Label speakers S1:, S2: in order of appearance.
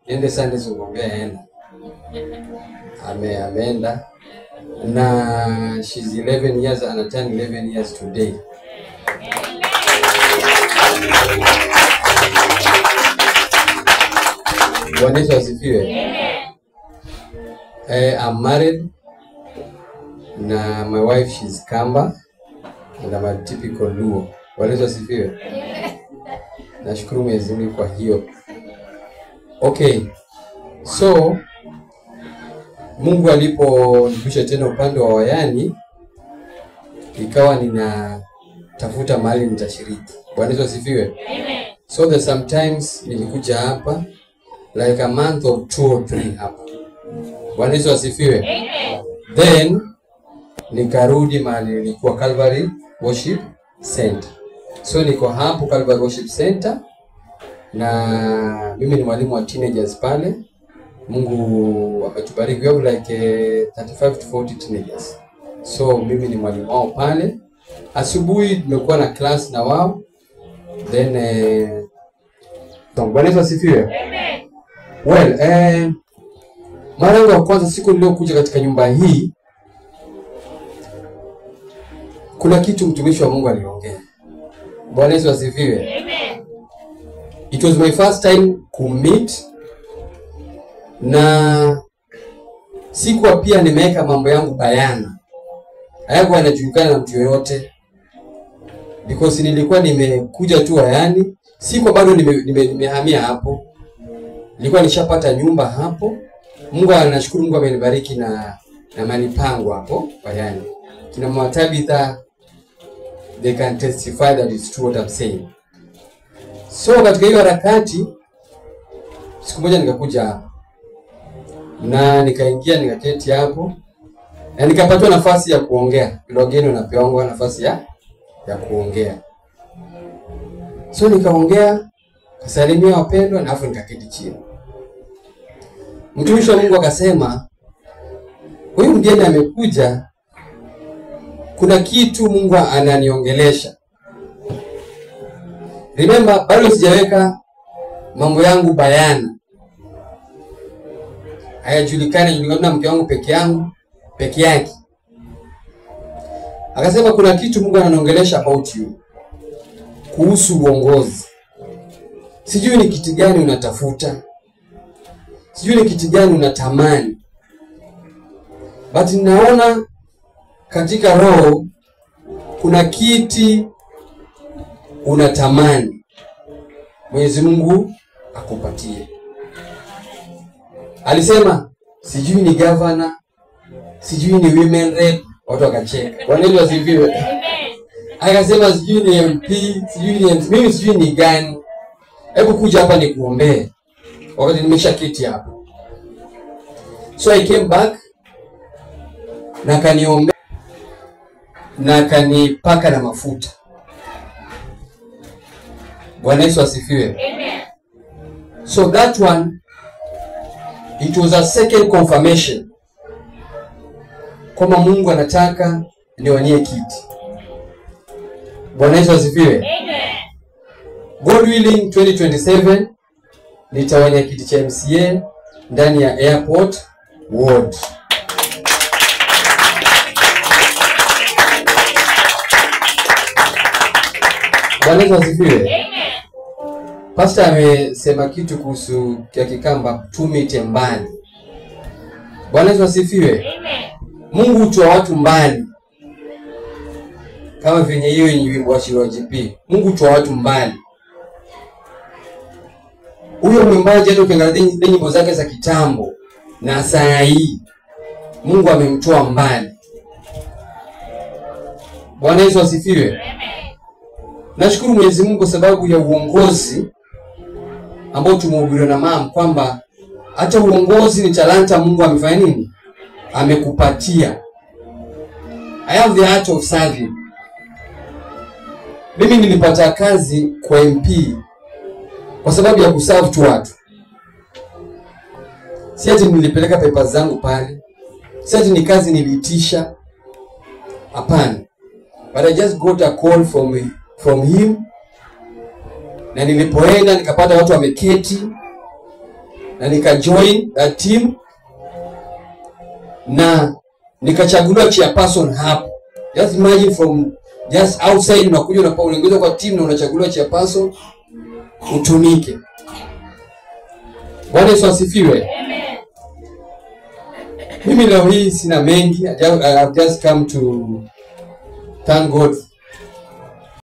S1: niende Sunday zungombe aenda. Ameenda na she's 11 years and I turn 11 years today. Bwana Yesu asifiwe. I'm married na my wife she's Kamba and I'm a typical Luo. Bwana Yesu asifiwe. Nashukuru Mwenyezi Mungu kwa hiyo. Okay. So Mungu aliponirudisha tena upande wa wayani, ikawa ninatafuta mahali nitashiriki. Bwana Yesu asifiwe. Amen. So that sometimes nilikuja hapa like a month or 2 or 3 hapa. Bwana Yesu asifiwe. Amen. Then nikarudi mahali nilikuwa Calvary Worship Center. So niko hapo Calvary Worship Center na mimi ni mwalimu wa teenagers pale. Mungu ametubariki we have like 35 to 40 teenagers. So mimi ni mwalimu wao pale. Asubuhi tumekuwa na class na wao. Then Bwana Yesu asifiwe. Amen. Well, mara ya kwanza siku niliyokuja katika nyumba hii, kuna kitu mtumishi wa Mungu aliongea. Bwana Yesu asifiwe. Amen. It was my first time to meet na sikuwa pia nimeweka mambo yangu bayana. Hayakuwa yanajulikana na mtu yoyote. Because nilikuwa nimekuja tu yani, sikuwa bado nimehamia hapo. Nilikuwa nishapata nyumba hapo. Mungu anashukuru, Mungu amenibariki na manipango hapo bayani. Kina Mwatabitha they can testify that it's true what I'm saying. So katika hiyo harakati siku moja nikakuja hapo. Na nikaingia nikaketi hapo. Na nikapata nafasi ya kuongea. Wageni wanapewa nafasi ya kuongea. So nikaongea, kusalimia wapendwa na afu nikaketi chini. Mtumishi wa Mungu akasema, huyu mgeni amekuja, kuna kitu Mungu ananiongelesha. Remember, bado sijaweka mambo yangu bayana. Hayajulikani, niliona mke wangu peke yake. Akasema kuna kitu Mungu ananiongelesha about you. Kuhusu uongozi. Sijui ni kitu gani unatafuta. Sijui ni kitu gani unatamani. But ninaona katika roho kuna kiti unatamani. Mwenyezi Mungu akupatie. Alisema sijui ni governor, sijui ni women rep, watu wakacheka. Bwana Yesu asifiwe. Amen. Akasema sijui ni MP, mimi sijui ni gani. Hebu kuja hapa nikuombee. Wakati nimeshaketi hapa. So I came back na kaniombea na kanipaka na mafuta. Bwana Yesu asifiwe. Amen. So that one, it was a second confirmation. Kama Mungu anataka niwanie kiti. Bwana Yesu asifiwe. Amen. God willing 2027 nitawania kiti cha MCA ndani ya airport ward. Bwana Yesu asifiwe. Amen. Pastor amesema kitu kuhusu kia Kikamba tumite mbali. Bwana Yesu asifiwe. Amen. Mungu hutoa watu mbali. Kama venye hiyo ni wimbo wa Shiro GP. Mungu hutoa watu mbali. Huyo mwimbaji hata ukiangalia nyimbo zake za kitambo na saa hii Mungu amemtoa mbali. Bwana Yesu asifiwe. Amen. Nashukuru Mwenyezi Mungu kwa sababu ya uongozi ambao tumehubiriwa na mama kwamba hata uongozi ni talanta Mungu amefanya nini? Amekupatia. I have the art of serving. Mimi nilipata kazi kwa MP kwa sababu ya kuserve tu watu. Si ati nilipeleka papers zangu pale. Si ati ni kazi niliitisha. Hapana. But I just got a call from him. Na nilipoenda nikapata watu wameketi. na nika-join that team na nikachaguliwa chairperson hapo. Just imagine from just outside unakuja unaongezwa kwa team na unachaguliwa chairperson utumike. Bwana Yesu asifiwe. Amen. Mimi leo hii sina mengi. I have just come to thank God